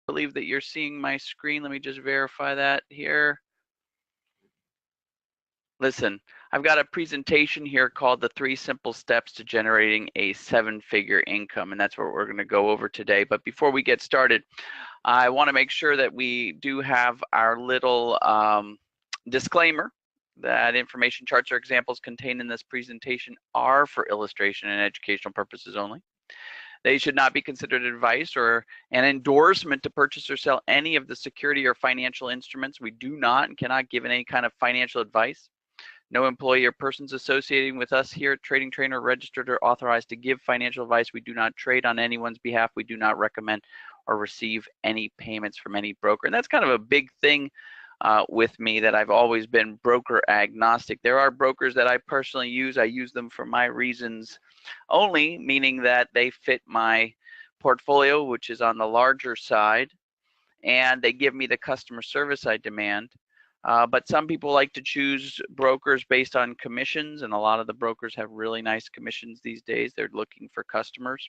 believe that you're seeing my screen. Let me just verify that here. Listen, I've got a presentation here called The 3 Simple Steps to Generating a 7-Figure Income, and that's what we're going to go over today. But before we get started, I want to make sure that we do have our little disclaimer that information, charts, or examples contained in this presentation are for illustration and educational purposes only. They should not be considered advice or an endorsement to purchase or sell any of the security or financial instruments. We do not and cannot give any kind of financial advice. No employee or persons associating with us here at Trading Trainer registered or authorized to give financial advice. We do not trade on anyone's behalf. We do not recommend or receive any payments from any broker. And that's kind of a big thing with me, that I've always been broker agnostic. There are brokers that I personally use. I use them for my reasons only, meaning that they fit my portfolio, which is on the larger side, and they give me the customer service I demand. But some people like to choose brokers based on commissions, and a lot of the brokers have really nice commissions these days. They're looking for customers,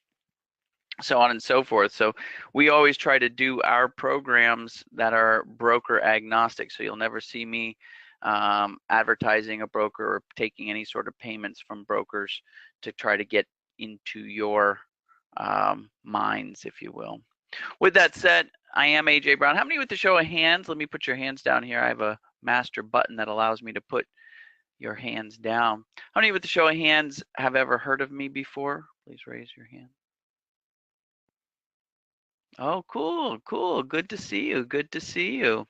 so on and so forth. So we always try to do our programs that are broker agnostic. So you'll never see me advertising a broker or taking any sort of payments from brokers to try to get into your minds, if you will. With that said, I am AJ Brown. How many with the show of hands? Let me put your hands down here. I have a master button that allows me to put your hands down. How many with the show of hands have ever heard of me before? Please raise your hand. Oh, cool, cool. Good to see you. Good to see you.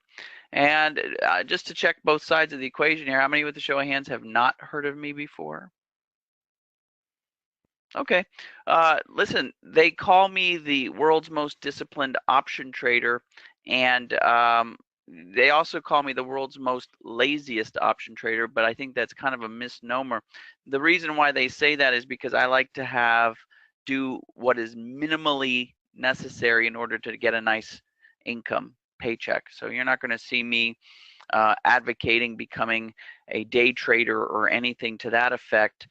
And just to check both sides of the equation here, how many with the show of hands have not heard of me before? Okay. Listen, they call me the world's most disciplined option trader, and they also call me the world's most laziest option trader, but I think that's kind of a misnomer. The reason why they say that is because I like to do what is minimally necessary in order to get a nice income paycheck. So you're not going to see me advocating becoming a day trader or anything to that effect,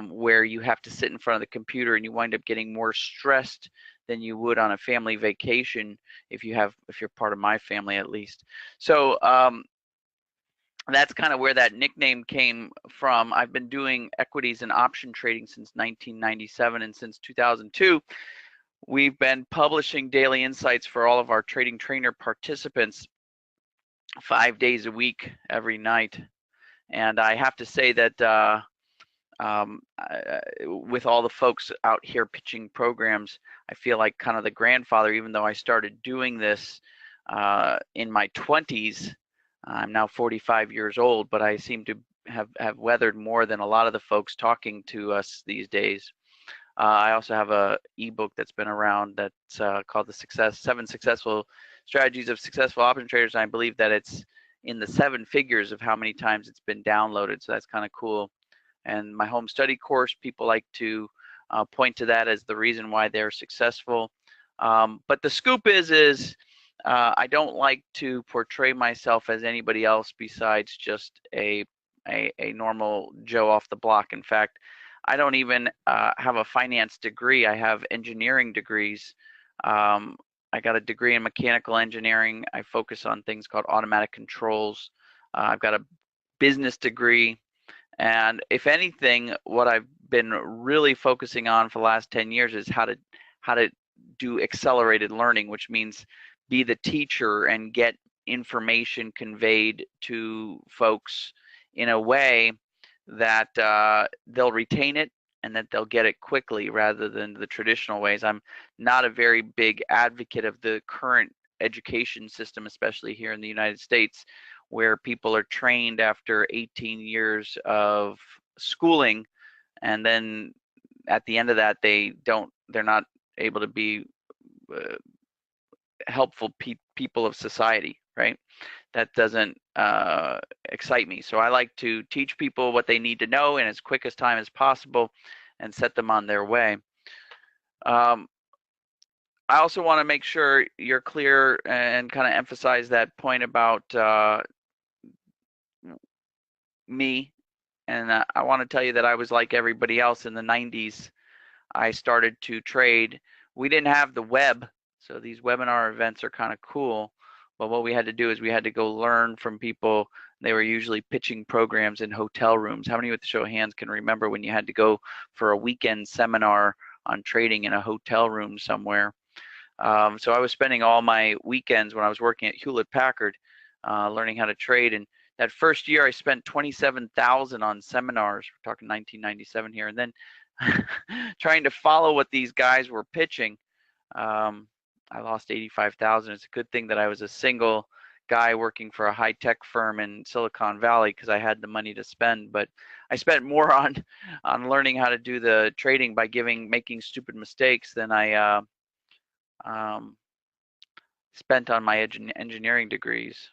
where you have to sit in front of the computer and you wind up getting more stressed than you would on a family vacation if you're part of my family, at least. So that's kind of where that nickname came from. I've been doing equities and option trading since 1997, and since 2002 we've been publishing daily insights for all of our Trading Trainer participants 5 days a week, every night. And I have to say that with all the folks out here pitching programs, I feel like kind of the grandfather, even though I started doing this in my 20s. I'm now 45 years old, but I seem to have weathered more than a lot of the folks talking to us these days. I also have a ebook that's been around that's called the 7 Successful Strategies of Successful Option Traders. And I believe that it's in the 7 figures of how many times it's been downloaded. So that's kind of cool. And my home study course, people like to point to that as the reason why they're successful. But the scoop is I don't like to portray myself as anybody else besides just a normal Joe off the block. In fact, I don't even have a finance degree. I have engineering degrees. I got a degree in mechanical engineering. I focus on things called automatic controls. I've got a business degree. And if anything, what I've been really focusing on for the last 10 years is how to do accelerated learning, which means be the teacher and get information conveyed to folks in a way that they'll retain it and that they'll get it quickly rather than the traditional ways. I'm not a very big advocate of the current education system, especially here in the United States, where people are trained after 18 years of schooling, and then at the end of that they're not able to be helpful people of society, right? That doesn't excite me. So I like to teach people what they need to know in as quick as time as possible and set them on their way. I also want to make sure you're clear and kind of emphasize that point about me. And I want to tell you that I was like everybody else in the 90s. I started to trade. We didn't have the web, So these webinar events are kind of cool. But what we had to do is we had to go learn from people. They were usually pitching programs in hotel rooms. How many with the show of hands can remember when you had to go for a weekend seminar on trading in a hotel room somewhere? So I was spending all my weekends when I was working at Hewlett Packard learning how to trade. And that first year I spent $27,000 on seminars. We're talking 1997 here. And then trying to follow what these guys were pitching. I lost $85,000. It's a good thing that I was a single guy working for a high-tech firm in Silicon Valley because I had the money to spend. But I spent more on learning how to do the trading by making stupid mistakes than I spent on my engineering degrees.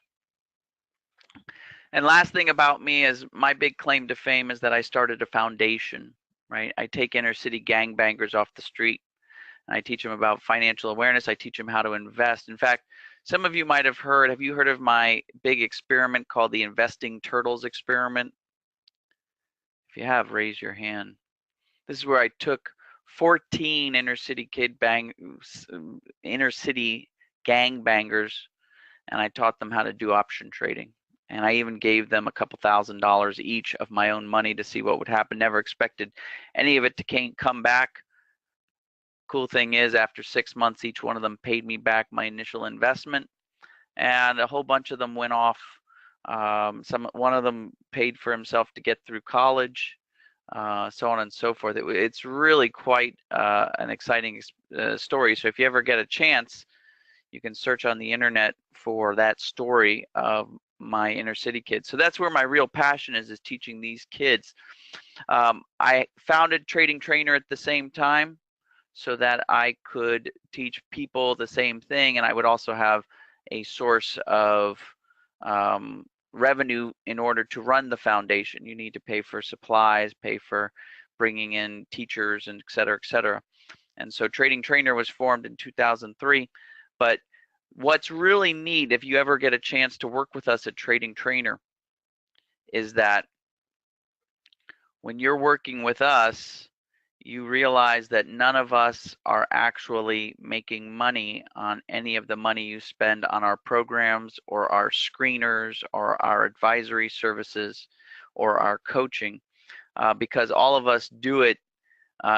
And last thing about me is my big claim to fame is that I started a foundation, right? I take inner city gangbangers off the street. I teach them about financial awareness. I teach them how to invest. In fact, some of you might have you heard of my big experiment called the Investing Turtles experiment? If you have, raise your hand. This is where I took 14 inner city gangbangers, and I taught them how to do option trading. And I even gave them a couple $1,000s each of my own money to see what would happen. Never expected any of it to come back. Cool thing is, after 6 months, each one of them paid me back my initial investment, and a whole bunch of them went off. One of them paid for himself to get through college, so on and so forth. It's really quite an exciting story. So if you ever get a chance, you can search on the internet for that story of my inner city kids. So that's where my real passion is teaching these kids. I founded Trading Trainer at the same time, so that I could teach people the same thing, and I would also have a source of revenue in order to run the foundation. You need to pay for supplies, pay for bringing in teachers, and et cetera, et cetera. And so Trading Trainer was formed in 2003. But what's really neat, if you ever get a chance to work with us at Trading Trainer, is that when you're working with us, you realize that none of us are actually making money on any of the money you spend on our programs or our screeners or our advisory services or our coaching, because all of us do it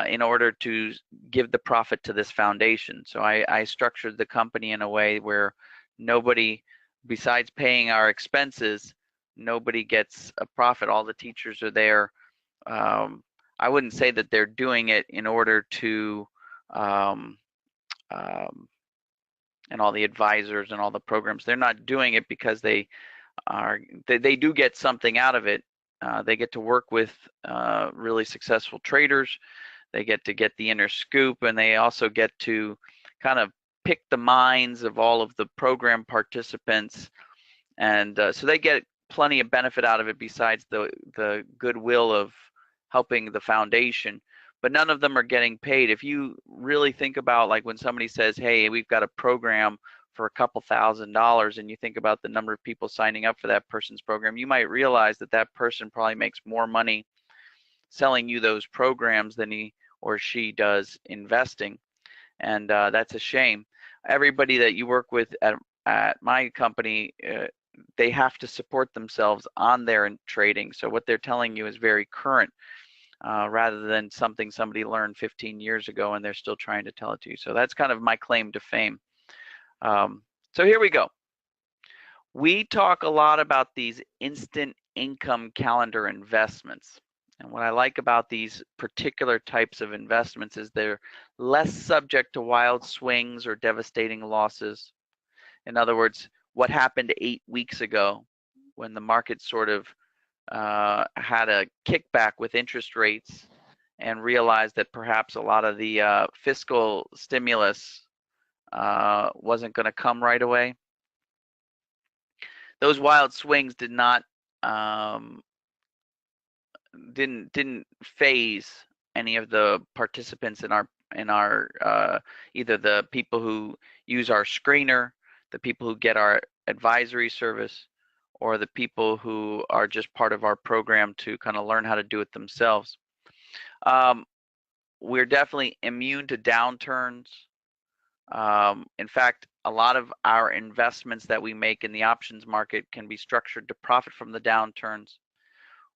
in order to give the profit to this foundation. So I structured the company in a way where nobody, besides paying our expenses, nobody gets a profit. All the teachers are there. I wouldn't say that they're doing it in order to, and all the advisors and all the programs, they're not doing it because they do get something out of it. They get to work with really successful traders. They get the inner scoop, and they also get to kind of pick the minds of all of the program participants. And so they get plenty of benefit out of it besides the goodwill of helping the foundation, but none of them are getting paid. If you really think about, like, when somebody says, hey, we've got a program for a couple $1,000s, and you think about the number of people signing up for that person's program, you might realize that that person probably makes more money selling you those programs than he or she does investing. And that's a shame. Everybody that you work with at my company, they have to support themselves on their trading. So what they're telling you is very current, rather than something somebody learned 15 years ago and they're still trying to tell it to you. So that's kind of my claim to fame. So here we go. We talk a lot about these instant income calendar investments. And what I like about these particular types of investments is they're less subject to wild swings or devastating losses. In other words, what happened 8 weeks ago when the market sort of had a kickback with interest rates and realized that perhaps a lot of the fiscal stimulus wasn't going to come right away. Those wild swings did not didn't phase any of the participants in our either the people who use our screener, the people who get our advisory service, or the people who are just part of our program to kind of learn how to do it themselves. We're definitely immune to downturns. In fact, a lot of our investments that we make in the options market can be structured to profit from the downturns.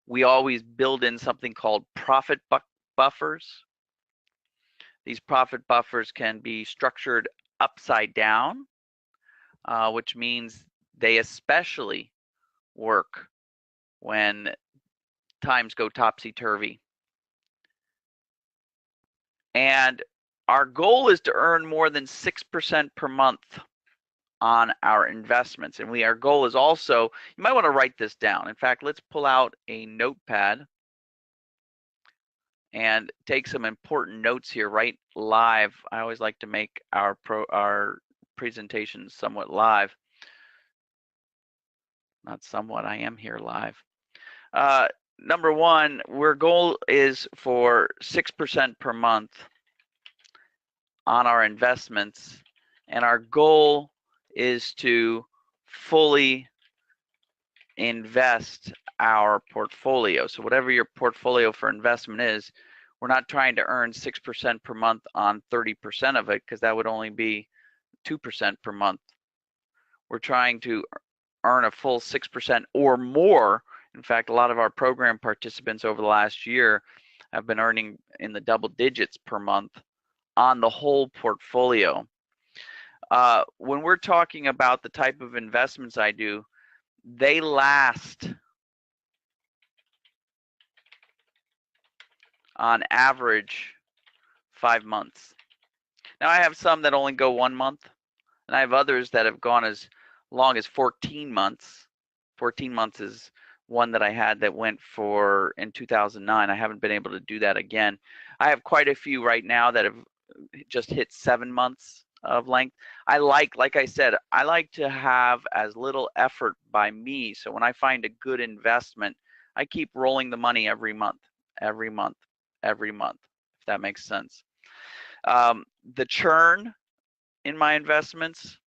We always build in something called profit buffers. These profit buffers can be structured upside down, which means they especially work when times go topsy-turvy. And our goal is to earn more than 6% per month on our investments. And our goal is also, you might want to write this down. In fact, let's pull out a notepad and take some important notes here right live. I always like to make our presentations somewhat live. Not somewhat, I am here live. Number one, our goal is for 6% per month on our investments, and our goal is to fully invest our portfolio. So whatever your portfolio for investment is, we're not trying to earn 6% per month on 30% of it, because that would only be 2% per month. We're trying to earn a full 6% or more. In fact, a lot of our program participants over the last year have been earning in the double digits per month on the whole portfolio. When we're talking about the type of investments I do, they last on average 5 months. Now I have some that only go 1 month, and I have others that have gone as long as 14 months. 14 months is one that I had that went for in 2009. I haven't been able to do that again. I have quite a few right now that have just hit 7 months of length. Like I said, I like to have as little effort by me. So when I find a good investment, I keep rolling the money every month, every month, every month, if that makes sense. The churn in my investments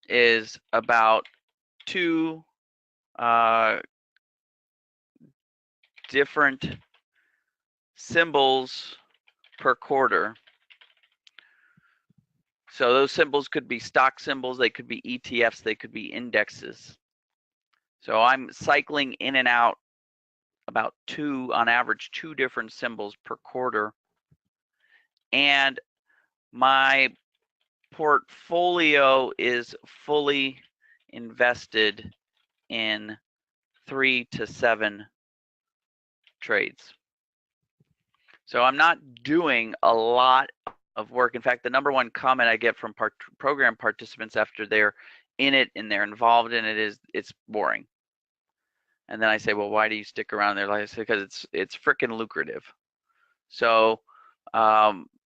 is about 2 different symbols per quarter. So those symbols could be stock symbols, they could be ETFs, they could be indexes. So I'm cycling in and out about on average, 2 different symbols per quarter. And my portfolio is fully invested in 3 to 7 trades. So I'm not doing a lot of work. In fact, the number one comment I get from program participants after they're in it and they're involved in it is, it's boring. And then I say, well, why do you stick around there? Like I say, because it's freaking lucrative. So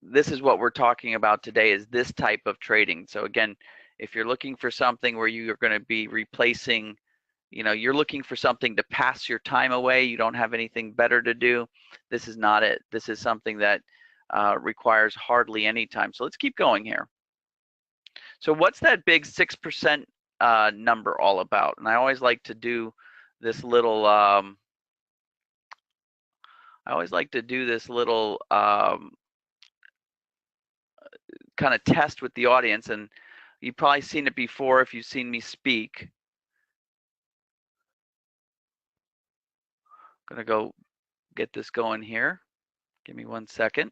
this is what we're talking about today, is this type of trading. So again, if you're looking for something where you're going to be replacing, you're looking for something to pass your time away, you don't have anything better to do, this is not it. This is something that requires hardly any time. So let's keep going here. So what's that big 6% number all about? And I always like to do this little kind of test with the audience, and you've probably seen it before if you've seen me speak. I'm gonna go get this going here. Give me 1 second.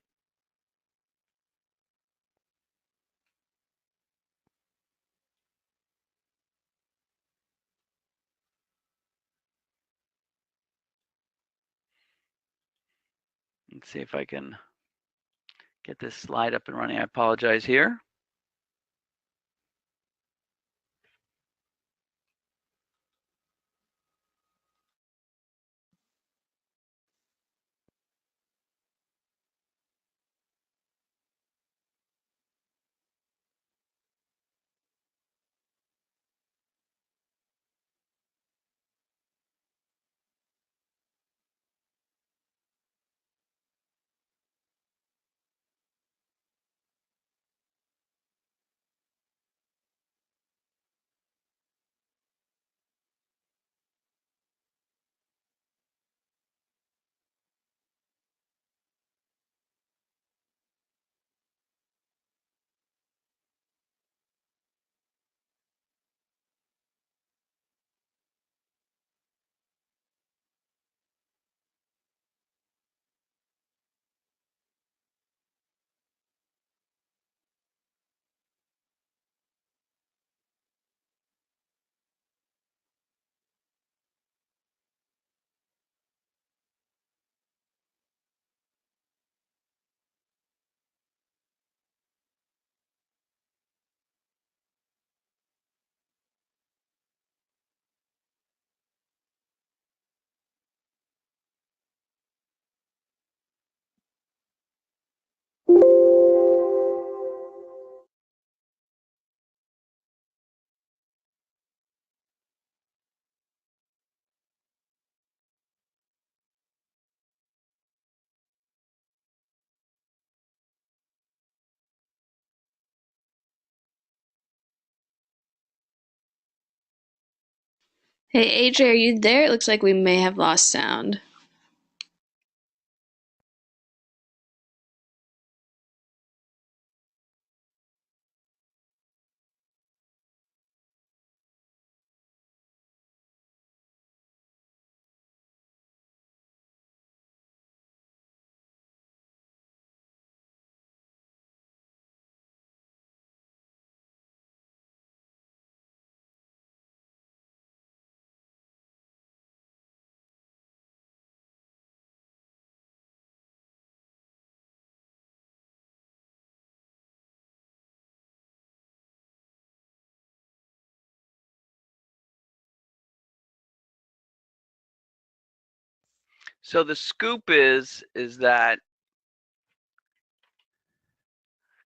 Let's see if I can get this slide up and running. I apologize here. Hey AJ, are you there? It looks like we may have lost sound. So the scoop is that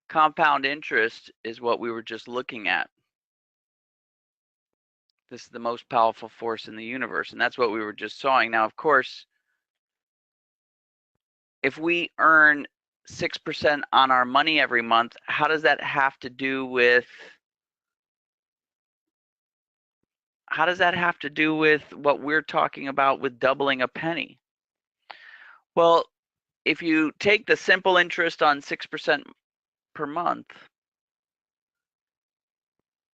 compound interest is what we were just looking at. This is the most powerful force in the universe, and that's what we were just sawing. Now, of course, if we earn 6% on our money every month, how does that have to do with what we're talking about with doubling a penny? Well, if you take the simple interest on 6% per month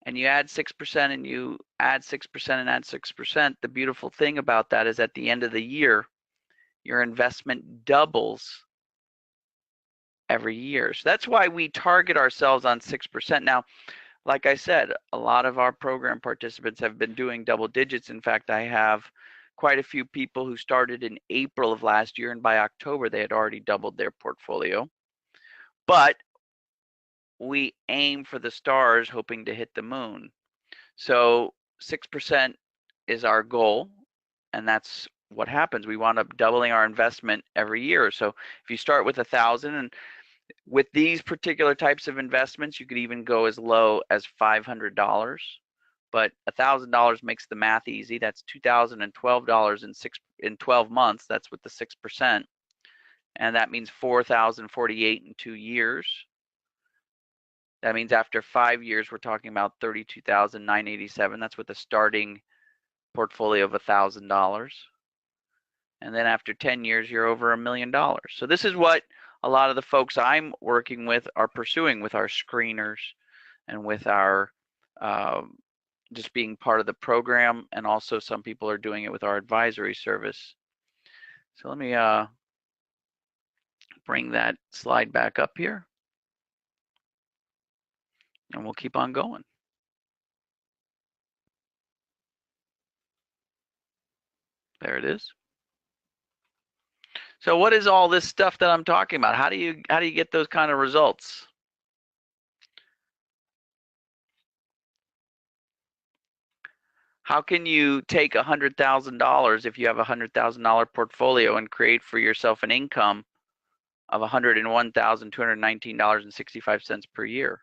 and you add 6% and you add 6% and add 6%, the beautiful thing about that is at the end of the year, your investment doubles every year. So that's why we target ourselves on 6%. Now, like I said, a lot of our program participants have been doing double digits. In fact, I have quite a few people who started in April of last year, and by October, they had already doubled their portfolio. But we aim for the stars, hoping to hit the moon. So 6% is our goal, and that's what happens. We wind up doubling our investment every year. So if you start with 1,000, and with these particular types of investments, you could even go as low as $500. But $1,000 makes the math easy. That's $2,012 in 12 months. That's with the 6%, and that means $4,048 in 2 years. That means after 5 years, we're talking about $32,987. That's with a starting portfolio of $1,000. And then after 10 years, you're over $1 million. So this is what a lot of the folks I'm working with are pursuing with our screeners and with our just being part of the program, and also some people are doing it with our advisory service. So let me bring that slide back up here, and we'll keep on going. There it is. So what is all this stuff that I'm talking about? How do you get those kind of results? How can you take $100,000 if you have a $100,000 portfolio and create for yourself an income of $101,219.65 per year?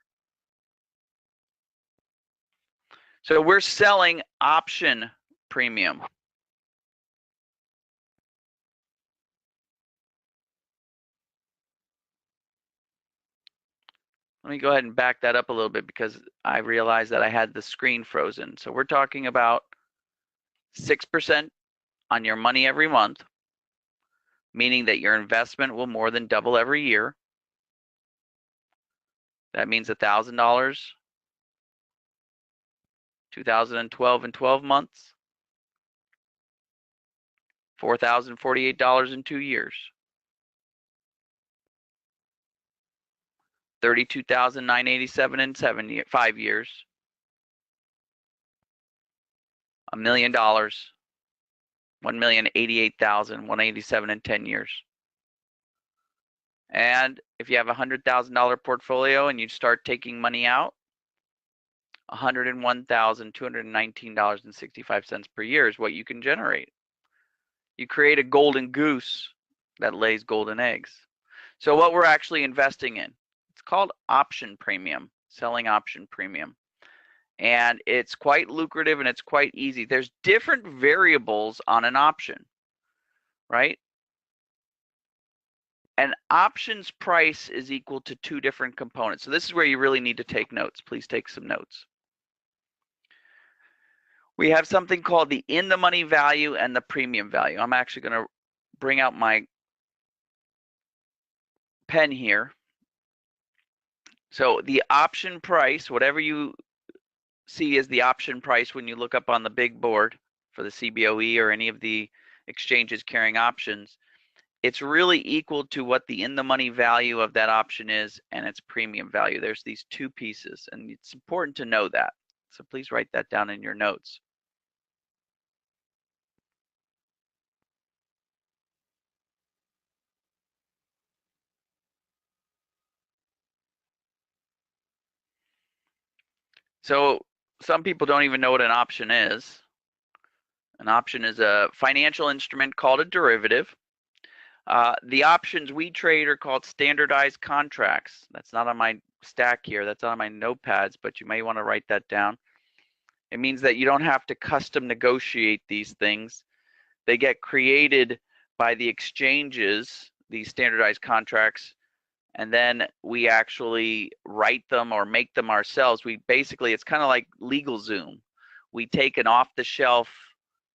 So we're selling option premium. Let me go ahead and back that up a little bit because I realized that I had the screen frozen. So we're talking about 6% on your money every month, meaning that your investment will more than double every year. That means $1,000, 2012 in 12 months, $4,048 in 2 years, $32,987 in 5 years, $1 million, $1,088,187 in 10 years. And if you have a $100,000 portfolio and you start taking money out, $101,219.65 per year is what you can generate. You create a golden goose that lays golden eggs. So what we're actually investing in, it's called option premium, selling option premium. And it's quite lucrative and it's quite easy. There's different variables on an option, right? An option's price is equal to 2 different components. So this is where you really need to take notes. Please take some notes. We have something called the in-the-money value and the premium value. I'm actually going to bring out my pen here. So the option price, whatever you see as the option price when you look up on the big board for the CBOE or any of the exchanges carrying options, it's really equal to what the in-the-money value of that option is and its premium value. There's these two pieces, and it's important to know that. So please write that down in your notes. So some people don't even know what an option is. An option is a financial instrument called a derivative. The options we trade are called standardized contracts. That's not on my stack here. That's on my notepads, but you may want to write that down. It means that you don't have to custom negotiate these things. They get created by the exchanges, these standardized contracts, and then we actually write them or make them ourselves. We basically, it's kind of like LegalZoom. We take an off-the-shelf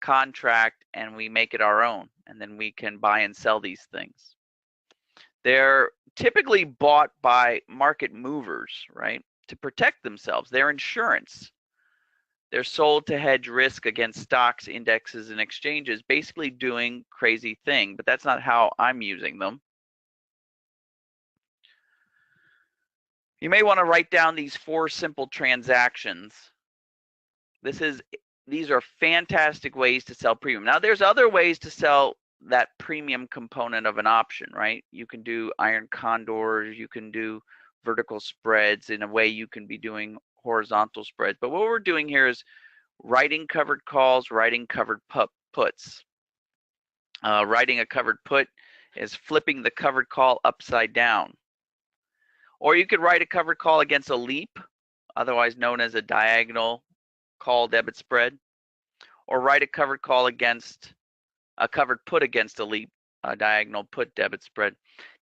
contract and we make it our own, and then we can buy and sell these things. They're typically bought by market movers, right, to protect themselves. They're insurance. They're sold to hedge risk against stocks, indexes, and exchanges, basically doing crazy thing, but that's not how I'm using them. You may want to write down these 4 simple transactions. These are fantastic ways to sell premium. Now, there's other ways to sell that premium component of an option, right? You can do iron condors, you can do vertical spreads. In a way, you can be doing horizontal spreads. But what we're doing here is writing covered calls, writing covered puts. Writing a covered put is flipping the covered call upside down. Or you could write a covered call against a leap, otherwise known as a diagonal call debit spread, or write a covered call against a covered put against a leap, a diagonal put debit spread.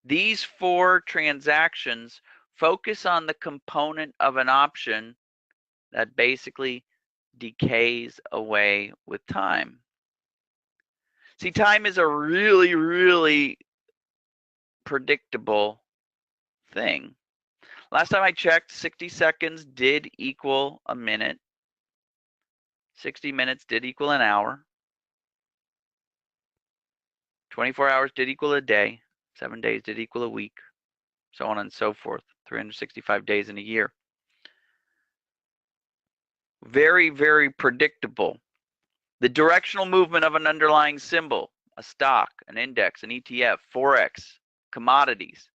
These 4 transactions focus on the component of an option that basically decays away with time. See, time is a really, really predictable thing. Last time I checked, 60 seconds did equal a minute. 60 minutes did equal an hour. 24 hours did equal a day. 7 days did equal a week. So on and so forth. 365 days in a year. Very, very predictable. The directional movement of an underlying symbol, a stock, an index, an ETF, Forex, commodities,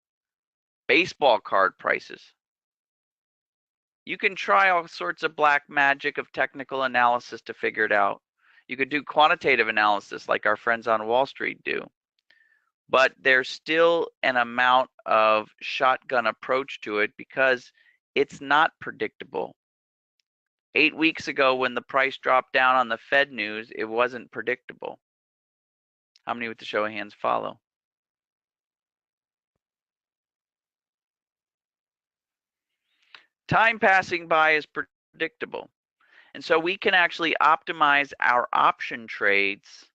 baseball card prices. You can try all sorts of black magic of technical analysis to figure it out. You could do quantitative analysis like our friends on Wall Street do. But there's still an amount of shotgun approach to it because it's not predictable. 8 weeks ago when the price dropped down on the Fed news, it wasn't predictable. How many with the show of hands follow? Time passing by is predictable. And so we can actually optimize our option trades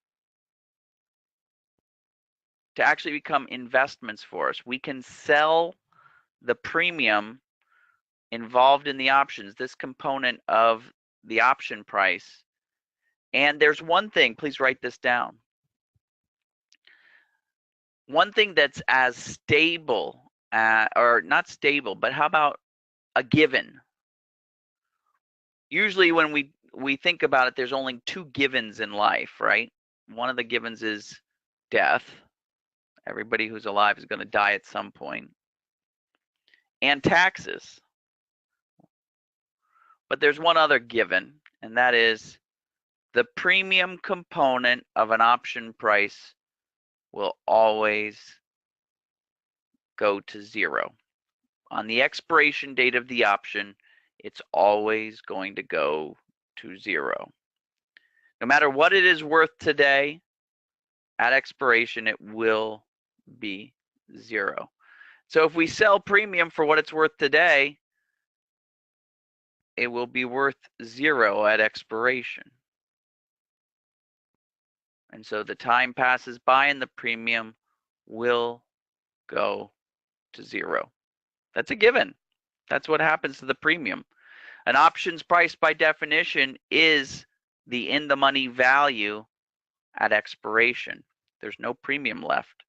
to actually become investments for us. We can sell the premium involved in the options, this component of the option price. And there's one thing, please write this down. One thing that's as stable, or not stable, but how about a given? Usually when we think about it, there's only 2 givens in life, right? One of the givens is death. Everybody who's alive is going to die at some point. And taxes. But there's one other given, and that is the premium component of an option price will always go to 0. On the expiration date of the option, it's always going to go to 0. No matter what it is worth today, at expiration, it will be 0. So if we sell premium for what it's worth today, it will be worth 0 at expiration. And so the time passes by and the premium will go to zero. That's a given. That's what happens to the premium. An options price by definition is the in-the-money value at expiration. There's no premium left.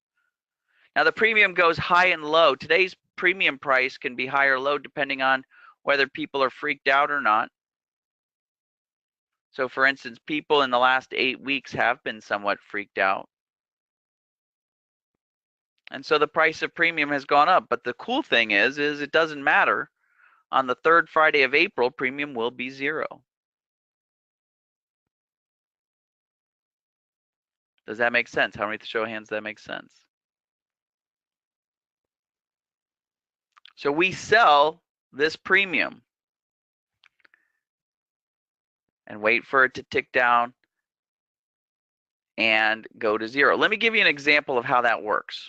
Now the premium goes high and low. Today's premium price can be high or low depending on whether people are freaked out or not. So for instance, people in the last 8 weeks have been somewhat freaked out. And so the price of premium has gone up. But the cool thing is it doesn't matter. On the third Friday of April, premium will be zero. Does that make sense? How many show of hands that makes sense? So we sell this premium and wait for it to tick down and go to zero. Let me give you an example of how that works.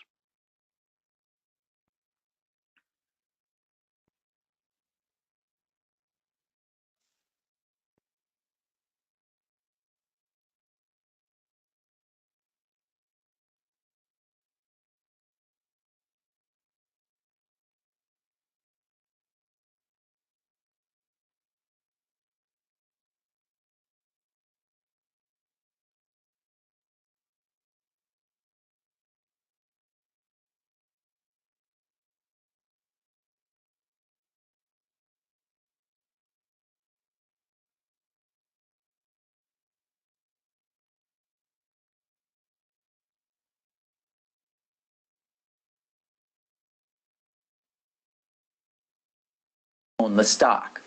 Own the stock.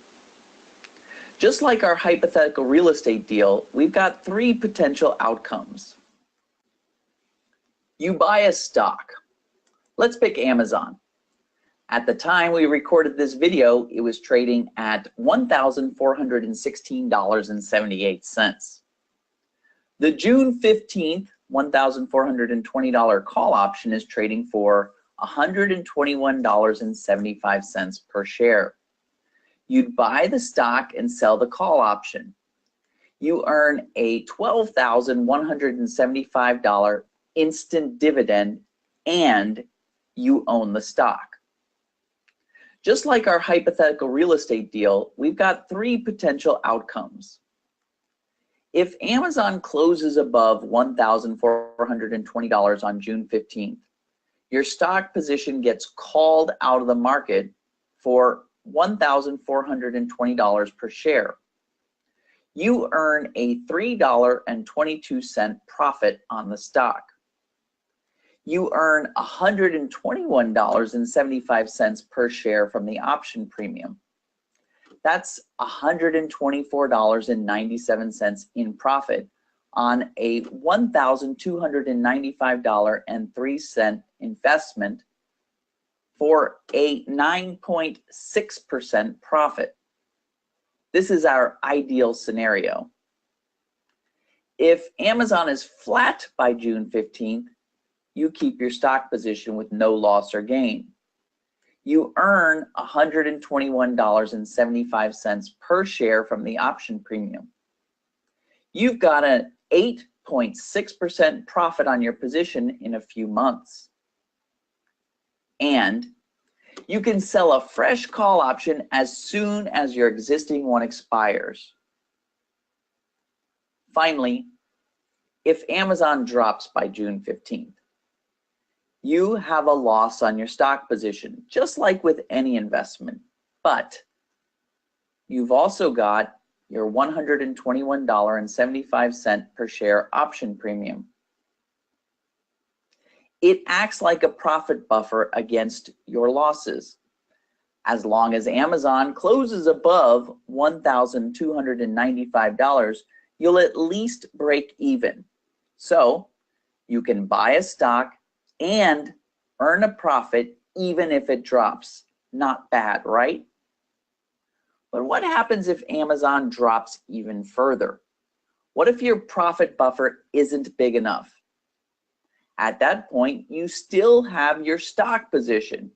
Just like our hypothetical real estate deal, we've got three potential outcomes. You buy a stock. Let's pick Amazon. At the time we recorded this video, it was trading at $1,416.78. The June 15th, $1,420 call option is trading for $121.75 per share. You'd buy the stock and sell the call option. You earn a $12,175 instant dividend and you own the stock. Just like our hypothetical real estate deal, we've got three potential outcomes. If Amazon closes above $1,420 on June 15th, your stock position gets called out of the market for $1,420 per share. You earn a $3.22 profit on the stock. You earn $121.75 per share from the option premium. That's $124.97 in profit on a $1,295.03 investment for a 9.6% profit. This is our ideal scenario. If Amazon is flat by June 15th, you keep your stock position with no loss or gain. You earn $121.75 per share from the option premium. You've got an 8.6% profit on your position in a few months. And you can sell a fresh call option as soon as your existing one expires. Finally, if Amazon drops by June 15th, you have a loss on your stock position, just like with any investment, but you've also got your $121.75 per share option premium. It acts like a profit buffer against your losses. As long as Amazon closes above $1,295, you'll at least break even. So you can buy a stock and earn a profit even if it drops. Not bad, right? But what happens if Amazon drops even further? What if your profit buffer isn't big enough? At that point, you still have your stock position.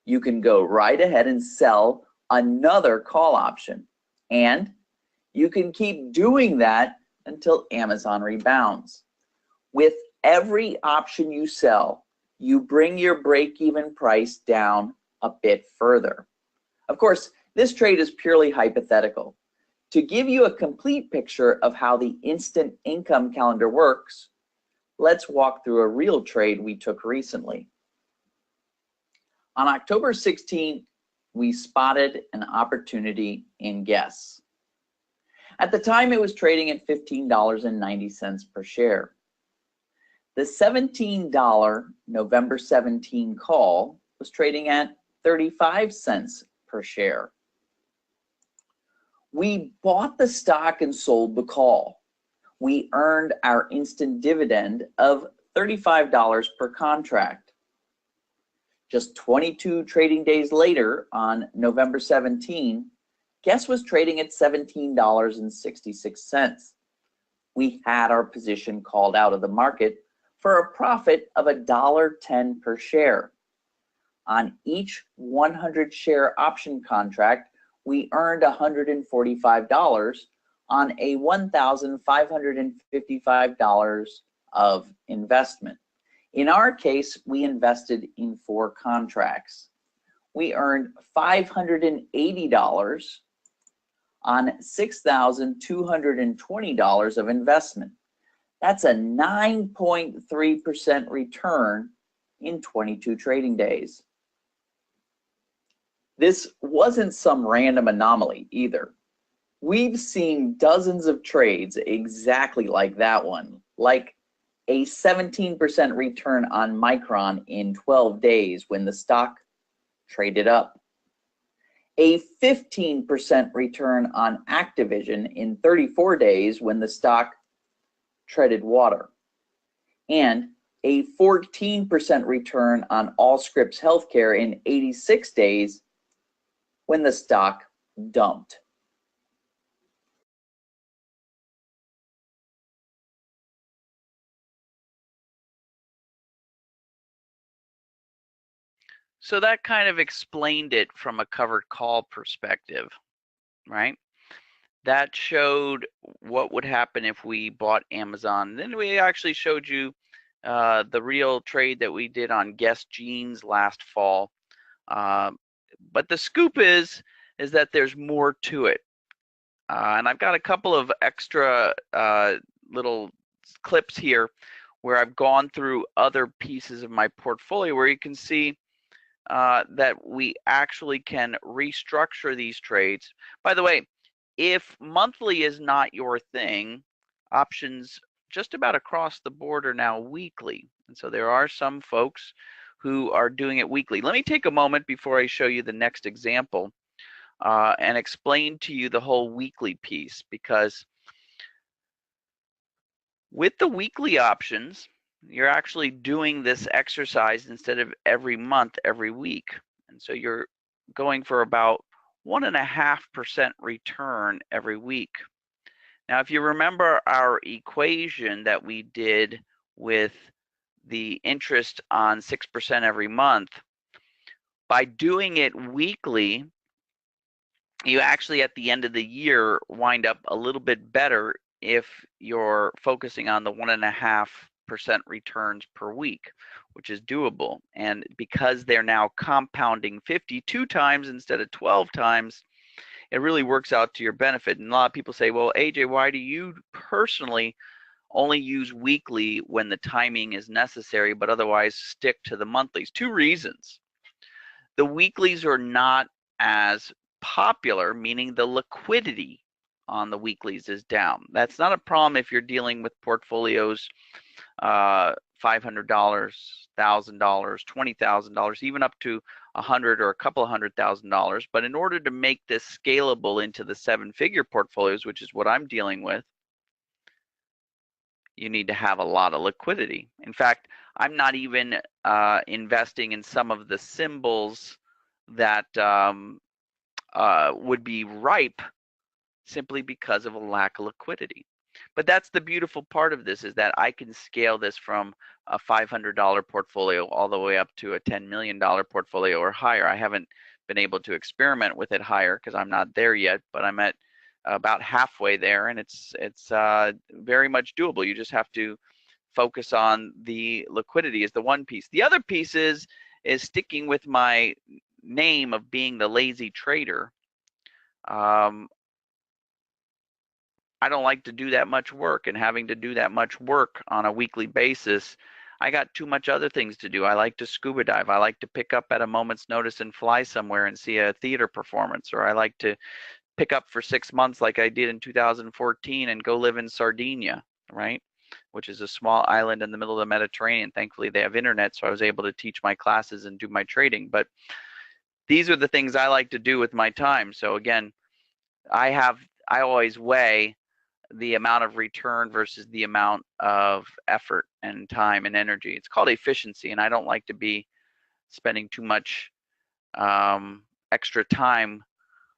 You can go right ahead and sell another call option. And you can keep doing that until Amazon rebounds. With every option you sell, you bring your break-even price down a bit further. Of course, this trade is purely hypothetical. To give you a complete picture of how the instant income calendar works, let's walk through a real trade we took recently. On October 16th, we spotted an opportunity in Guess. At the time, it was trading at $15.90 per share. The $17 November 17 call was trading at 35 cents per share. We bought the stock and sold the call. We earned our instant dividend of $35 per contract. Just 22 trading days later, on November 17, Guess was trading at $17.66. We had our position called out of the market for a profit of $1.10 per share. On each 100 share option contract, we earned $145 on a $1,555 of investment. In our case, we invested in 4 contracts. We earned $580 on $6,220 of investment. That's a 9.3% return in 22 trading days. This wasn't some random anomaly either. We've seen dozens of trades exactly like that one, like a 17% return on Micron in 12 days when the stock traded up, a 15% return on Activision in 34 days when the stock treaded water, and a 14% return on Allscripts Healthcare in 86 days when the stock dumped. So that kind of explained it from a covered call perspective, right? That showed what would happen if we bought Amazon. Then we actually showed you the real trade that we did on Guess Jeans last fall. But the scoop is that there's more to it. And I've got a couple of extra little clips here where I've gone through other pieces of my portfolio where you can see that we actually can restructure these trades. By the way, if monthly is not your thing, options just about across the board are now weekly. And so there are some folks who are doing it weekly. Let me take a moment before I show you the next example and explain to you the whole weekly piece, because with the weekly options, you're actually doing this exercise instead of every month, every week. And so you're going for about 1.5% return every week. Now, if you remember our equation that we did with the interest on 6% every month, by doing it weekly, you actually at the end of the year wind up a little bit better if you're focusing on the 1.5% returns per week, which is doable. And because they're now compounding 52 times instead of 12 times, it really works out to your benefit. And a lot of people say, well, AJ, why do you personally only use weekly when the timing is necessary, but otherwise stick to the monthlies? 2 reasons. The weeklies are not as popular, meaning the liquidity on the weeklies is down. That's not a problem if you're dealing with portfolios $500, $1,000, $20,000, even up to $100 or a couple of $100,000. But in order to make this scalable into the 7-figure portfolios, which is what I'm dealing with, you need to have a lot of liquidity. In fact, I'm not even investing in some of the symbols that would be ripe simply because of a lack of liquidity. But that's the beautiful part of this, is that I can scale this from a $500 portfolio all the way up to a $10 million portfolio or higher. I haven't been able to experiment with it higher because I'm not there yet, but I'm at about halfway there, and it's very much doable. You just have to focus on the liquidity is the one piece. The other piece is sticking with my name of being the lazy trader. I don't like to do that much work, and having to do that much work on a weekly basis, I got too much other things to do. I like to scuba dive. I like to pick up at a moment's notice and fly somewhere and see a theater performance, or I like to pick up for 6 months like I did in 2014 and go live in Sardinia, right? Which is a small island in the middle of the Mediterranean. Thankfully, they have internet, so I was able to teach my classes and do my trading. But these are the things I like to do with my time. So again, I always weigh the amount of return versus the amount of effort and time and energy. It's called efficiency, and I don't like to be spending too much extra time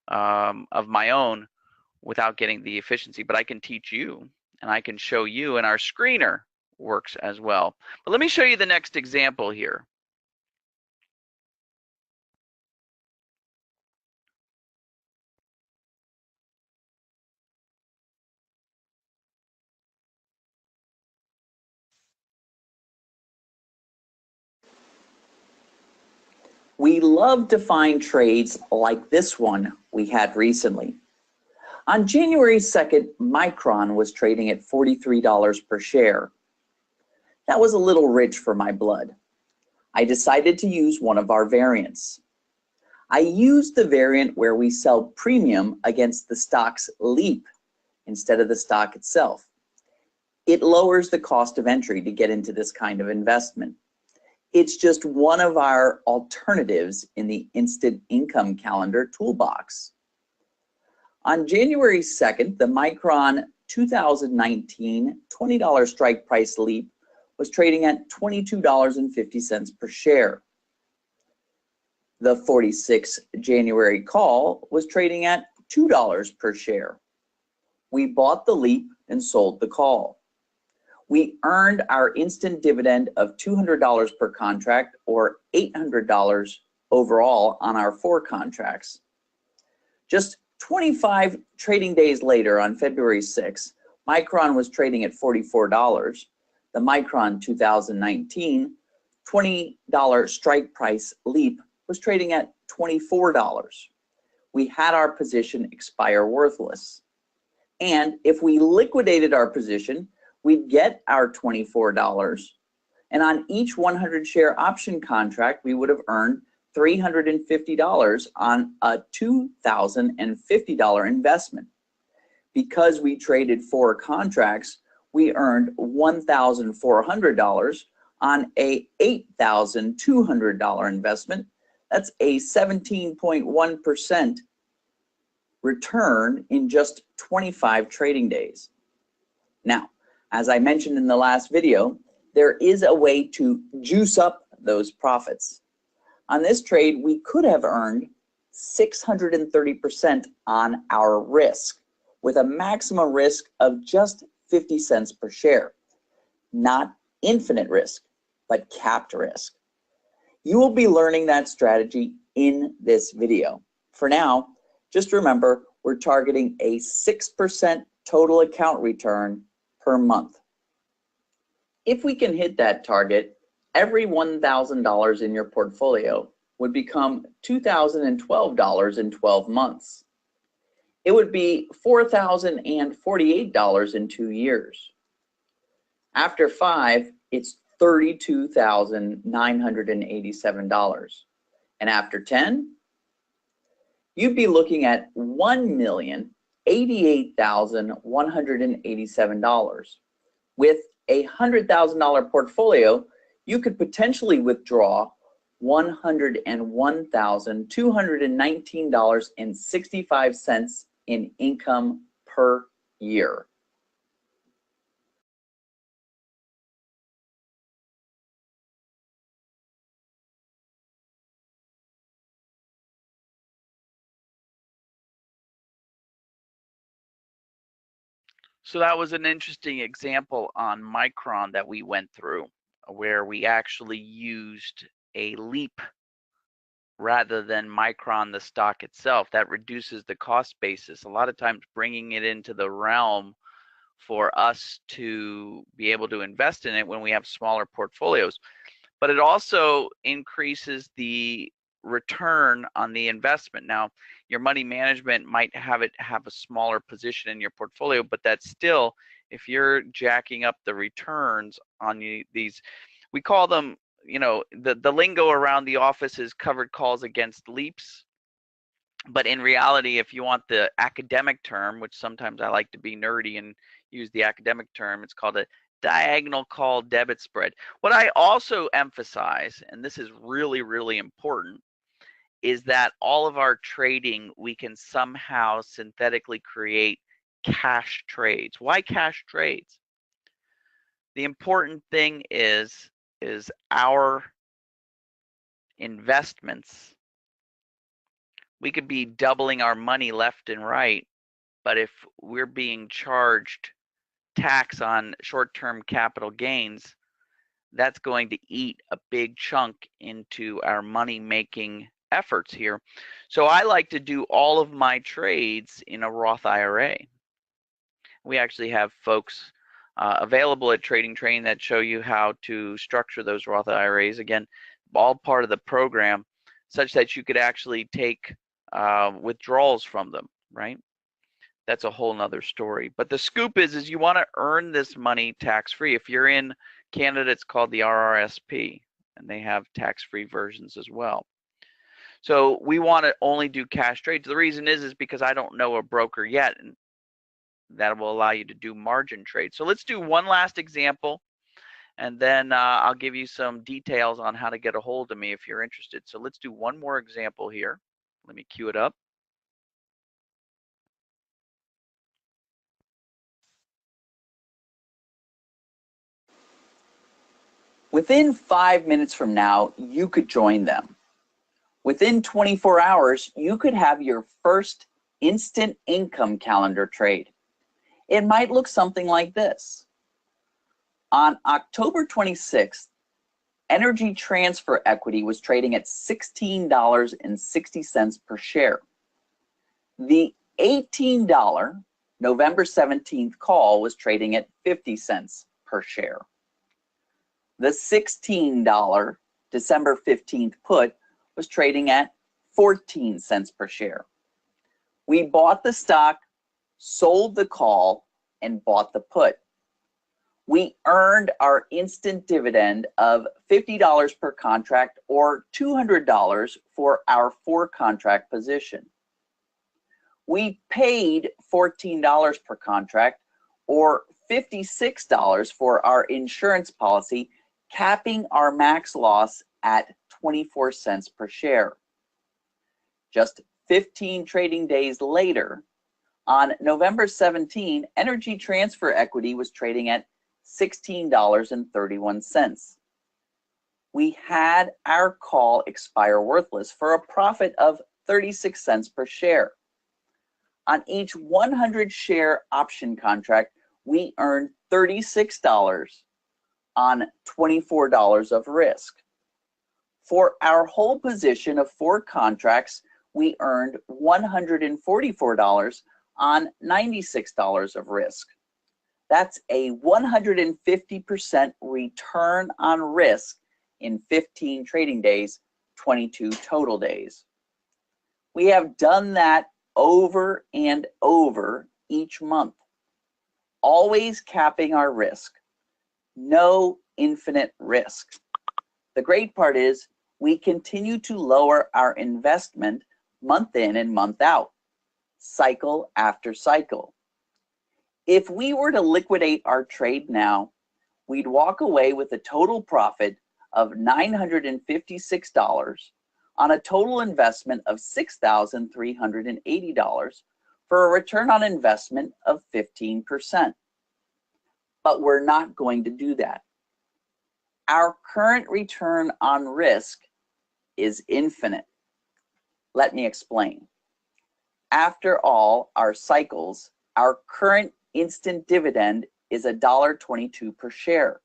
of my own without getting the efficiency. But I can teach you, and I can show you, and our screener works as well. But let me show you the next example here. We love to find trades like this one we had recently. On January 2nd, Micron was trading at $43 per share. That was a little rich for my blood. I decided to use one of our variants. I used the variant where we sell premium against the stock's leap instead of the stock itself. It lowers the cost of entry to get into this kind of investment. It's just one of our alternatives in the instant income calendar toolbox. On January 2nd, the Micron 2019 $20 strike price leap was trading at $22.50 per share. The 46 January call was trading at $2 per share. We bought the leap and sold the call. We earned our instant dividend of $200 per contract, or $800 overall on our 4 contracts. Just 25 trading days later, on February 6, Micron was trading at $44. The Micron 2019 $20 strike price leap was trading at $24. We had our position expire worthless. And if we liquidated our position, we'd get our $24. And on each 100 share option contract, we would have earned $350 on a $2,050 investment. Because we traded 4 contracts, we earned $1,400 on a $8,200 investment. That's a 17.1% return in just 25 trading days. Now, as I mentioned in the last video, there is a way to juice up those profits. On this trade, we could have earned 630% on our risk, with a maximum risk of just 50 cents per share. Not infinite risk, but capped risk. You will be learning that strategy in this video. For now, just remember, we're targeting a 6% total account return per month. If we can hit that target, every $1,000 in your portfolio would become $2,012 in 12 months. It would be $4,048 in 2 years. After 5, it's $32,987. And after 10, you'd be looking at $1,088,187. With a $100,000 portfolio, you could potentially withdraw $101,219.65 in income per year. So that was an interesting example on Micron that we went through, where we actually used a leap rather than Micron, the stock itself. That reduces the cost basis. A lot of times bringing it into the realm for us to be able to invest in it when we have smaller portfolios. But it also increases the return on the investment. Now, your money management might have a smaller position in your portfolio, but that's still, if you're jacking up the returns on these, we call them, the lingo around the office is covered calls against leaps. But in reality, if you want the academic term, which sometimes I like to be nerdy and use the academic term, it's called a diagonal call debit spread. What I also emphasize, and this is really, really important, is that all of our trading, we can somehow synthetically create cash trades. Why cash trades? The important thing is our investments. We could be doubling our money left and right, but if we're being charged tax on short-term capital gains, that's going to eat a big chunk into our money-making efforts here. So I like to do all of my trades in a Roth IRA. We actually have folks available at Trading Train that show you how to structure those Roth IRAs. Again, all part of the program, such that you could actually take withdrawals from them, right? That's a whole nother story. But the scoop is you want to earn this money tax-free. If you're in Canada, it's called the RRSP, and they have tax-free versions as well. So we want to only do cash trades. The reason is because I don't know a broker yet, and that will allow you to do margin trades. So let's do one last example, and then I'll give you some details on how to get a hold of me if you're interested. So let's do one more example here. Let me cue it up. Within 5 minutes from now, you could join them. Within 24 hours, you could have your first instant income calendar trade. It might look something like this. On October 26th, Energy Transfer Equity was trading at $16.60 per share. The $18 November 17th call was trading at 50 cents per share. The $16 December 15th put was trading at 14 cents per share. We bought the stock, sold the call, and bought the put. We earned our instant dividend of $50 per contract, or $200 for our 4-contract position. We paid $14 per contract, or $56 for our insurance policy, capping our max loss at 24 cents per share. Just 15 trading days later, on November 17, Energy Transfer Equity was trading at $16.31. We had our call expire worthless for a profit of 36 cents per share. On each 100 share option contract, we earned $36 on $24 of risk. For our whole position of 4 contracts, we earned $144 on $96 of risk. That's a 150% return on risk in 15 trading days, 22 total days. We have done that over and over each month, always capping our risk. No infinite risk. The great part is we continue to lower our investment month in and month out, cycle after cycle. If we were to liquidate our trade now, we'd walk away with a total profit of $956 on a total investment of $6,380 for a return on investment of 15%. But we're not going to do that. Our current return on risk is infinite. Let me explain. After all our cycles, our current instant dividend is $1.22 per share.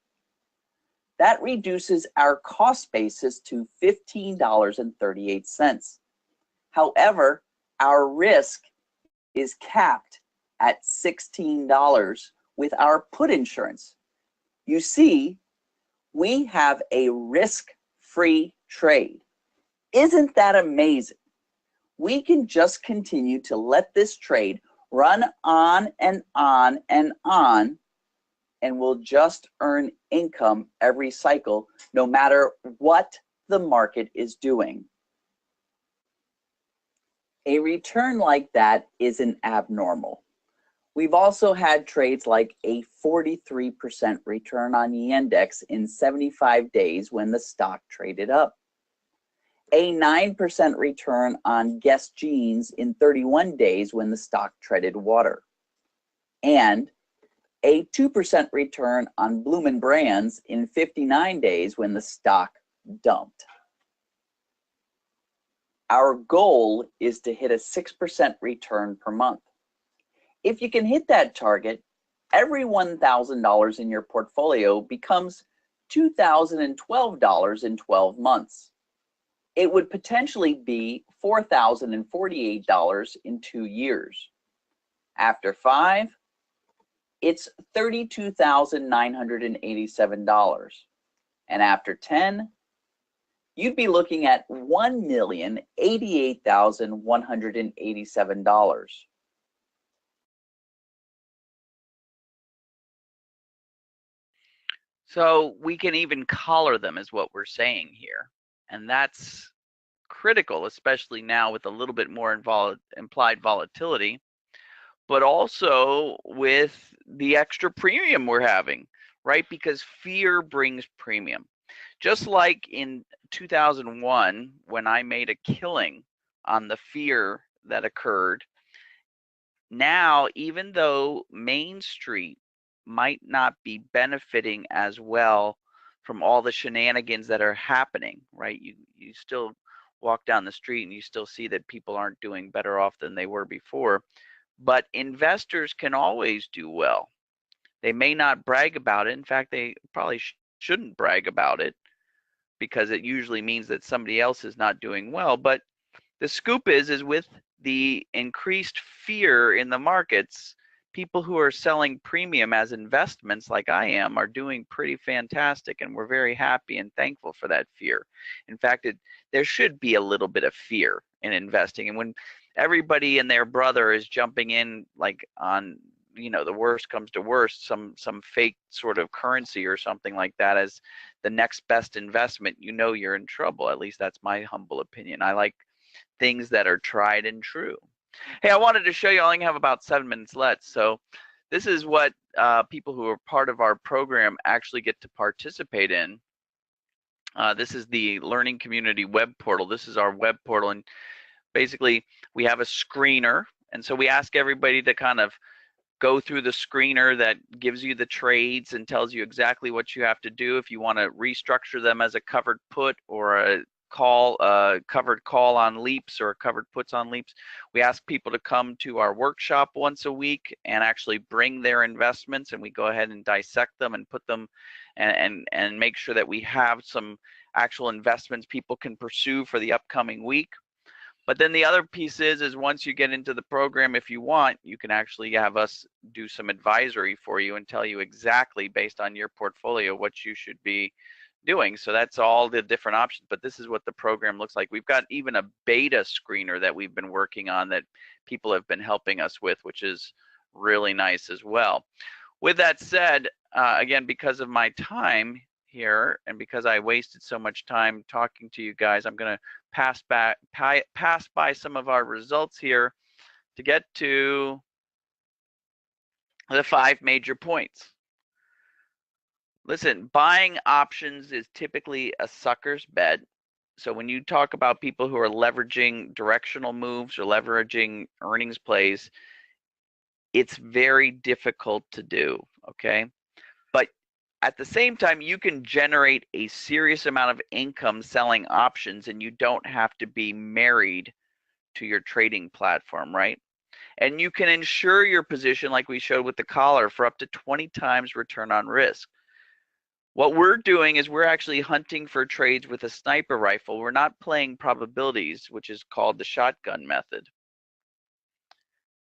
That reduces our cost basis to $15.38. However, our risk is capped at $16 with our put insurance. You see, we have a risk-free trade. Isn't that amazing? We can just continue to let this trade run on and on and on, and we'll just earn income every cycle, no matter what the market is doing. A return like that isn't abnormal. We've also had trades like a 43% return on the index in 75 days when the stock traded up, a 9% return on Guess Jeans in 31 days when the stock treaded water, and a 2% return on Bloomin' Brands in 59 days when the stock dumped. Our goal is to hit a 6% return per month. If you can hit that target, every $1,000 in your portfolio becomes $2,012 in 12 months. It would potentially be $4,048 in 2 years. After 5, it's $32,987. And after 10, you'd be looking at $1,088,187. So we can even collar them is what we're saying here. And that's critical, especially now with a little bit more implied volatility, but also with the extra premium we're having, right? Because fear brings premium. Just like in 2001, when I made a killing on the fear that occurred, now, even though Main Street might not be benefiting as well from all the shenanigans that are happening, right? You still walk down the street and you still see that people aren't doing better off than they were before. But investors can always do well. They may not brag about it. In fact, they probably shouldn't brag about it, because it usually means that somebody else is not doing well. But the scoop is with the increased fear in the markets, people who are selling premium as investments like I am are doing pretty fantastic, and we're very happy and thankful for that fear. In fact, there should be a little bit of fear in investing, and when everybody and their brother is jumping in like on, you know, the worst comes to worst, some fake sort of currency or something like that as the next best investment, you know you're in trouble. At least that's my humble opinion. I like things that are tried and true. Hey, I wanted to show you, I only have about 7 minutes left. So this is what people who are part of our program actually get to participate in. This is the Learning Community web portal. This is our web portal, and basically we have a screener, and so we ask everybody to kind of go through the screener that gives you the trades and tells you exactly what you have to do if you want to restructure them as a covered put or a covered call on leaps or covered puts on leaps. We ask people to come to our workshop once a week and actually bring their investments, and we go ahead and dissect them and put them and make sure that we have some actual investments people can pursue for the upcoming week. But then the other piece is once you get into the program, if you want, you can actually have us do some advisory for you and tell you exactly based on your portfolio what you should be doing. So that's all the different options, but this is what the program looks like. We've got even a beta screener that we've been working on that people have been helping us with, which is really nice as well. With that said, again, because of my time here and because I wasted so much time talking to you guys, I'm going to pass by some of our results here to get to the 5 major points. Listen, buying options is typically a sucker's bet. So when you talk about people who are leveraging directional moves or leveraging earnings plays, it's very difficult to do, okay? But at the same time, you can generate a serious amount of income selling options, and you don't have to be married to your trading platform, right? And you can insure your position like we showed with the collar for up to 20 times return on risk. What we're doing is we're actually hunting for trades with a sniper rifle. We're not playing probabilities, which is called the shotgun method.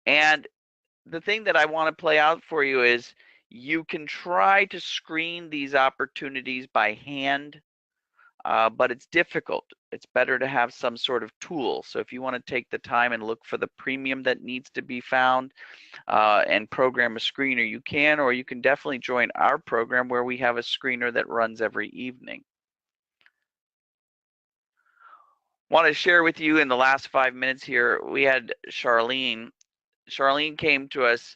And the thing that I want to play out for you is You can try to screen these opportunities by hand, but it's difficult. It's better to have some sort of tool. So if you want to take the time and look for the premium that needs to be found and program a screener, you can, or you can definitely join our program where we have a screener that runs every evening. Want to share with you in the last 5 minutes here, we had Charlene. Charlene came to us.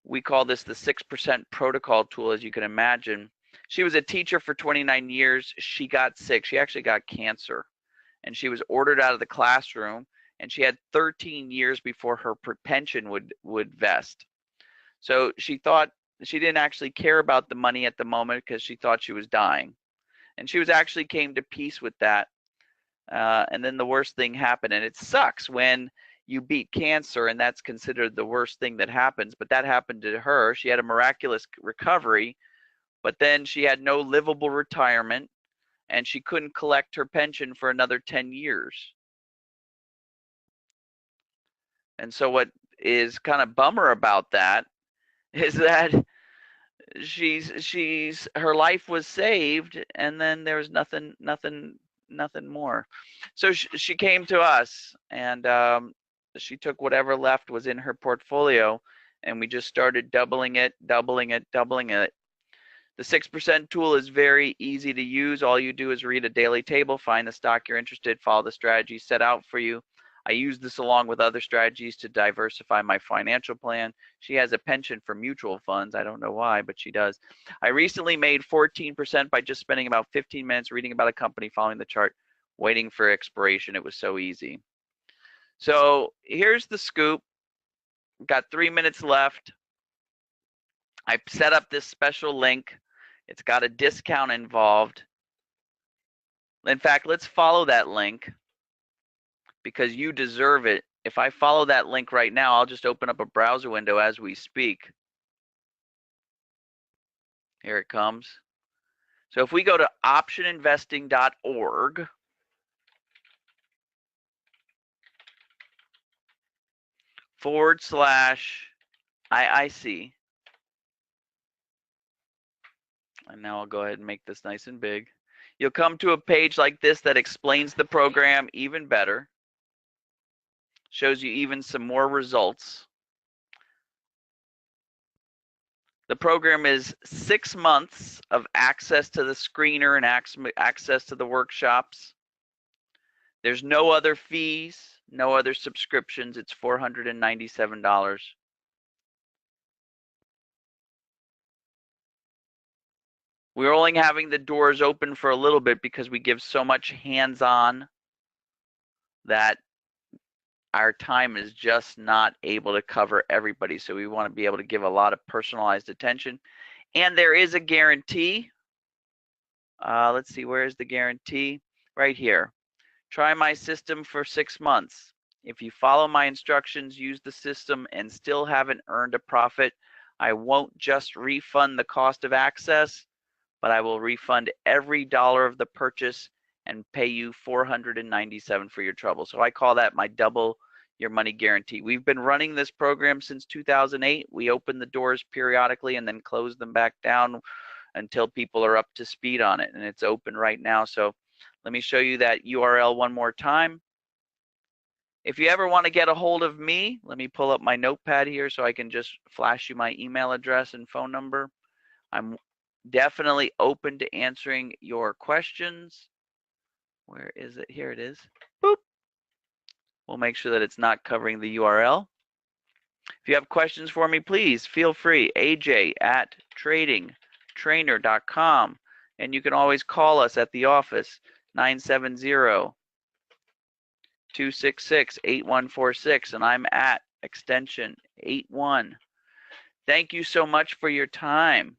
We call this the 6% protocol tool, as you can imagine. She was a teacher for 29 years. She got sick. She actually got cancer, and she was ordered out of the classroom, and she had 13 years before her pension would vest. So she thought, she didn't actually care about the money at the moment because she thought she was dying. And she was actually came to peace with that. And then the worst thing happened, and it sucks when you beat cancer and that's considered the worst thing that happens, but that happened to her. She had a miraculous recovery, but then she had no livable retirement and she couldn't collect her pension for another 10 years. And so what is kind of bummer about that is that her life was saved and then there was nothing more. So she came to us, and she took whatever left was in her portfolio, and we just started doubling it. The 6% tool is very easy to use. All you do is read a daily table, find the stock you're interested, follow the strategy set out for you. I use this along with other strategies to diversify my financial plan. She has a penchant for mutual funds. I don't know why, but she does. I recently made 14% by just spending about 15 minutes reading about a company, following the chart, waiting for expiration. It was so easy. So here's the scoop. Got 3 minutes left. I set up this special link. It's got a discount involved. In fact, let's follow that link because you deserve it. If I follow that link right now, I'll just open up a browser window as we speak. Here it comes. So if we go to optioninvesting.org, /IIC, and now I'll go ahead and make this nice and big. You'll come to a page like this that explains the program even better, shows you even some more results. The program is 6 months of access to the screener and access to the workshops. There's no other fees, no other subscriptions. It's $497. We're only having the doors open for a little bit because we give so much hands-on that our time is just not able to cover everybody. So we want to be able to give a lot of personalized attention. And there is a guarantee. Let's see, where is the guarantee? Right here. Try my system for 6 months. If you follow my instructions, use the system, and still haven't earned a profit, I won't just refund the cost of access, but I will refund every dollar of the purchase and pay you $497 for your trouble. So I call that my double your money guarantee. We've been running this program since 2008. We open the doors periodically and then close them back down until people are up to speed on it, and it's open right now. So let me show you that URL one more time. If you ever want to get a hold of me, let me pull up my notepad here so I can just flash you my email address and phone number. I'm definitely open to answering your questions. Where is it? Here it is. Boop. We'll make sure that it's not covering the URL. If you have questions for me, please feel free. aj@tradingtrainer.com. And you can always call us at the office, 970-266-8146, and I'm at extension 81. Thank you so much for your time.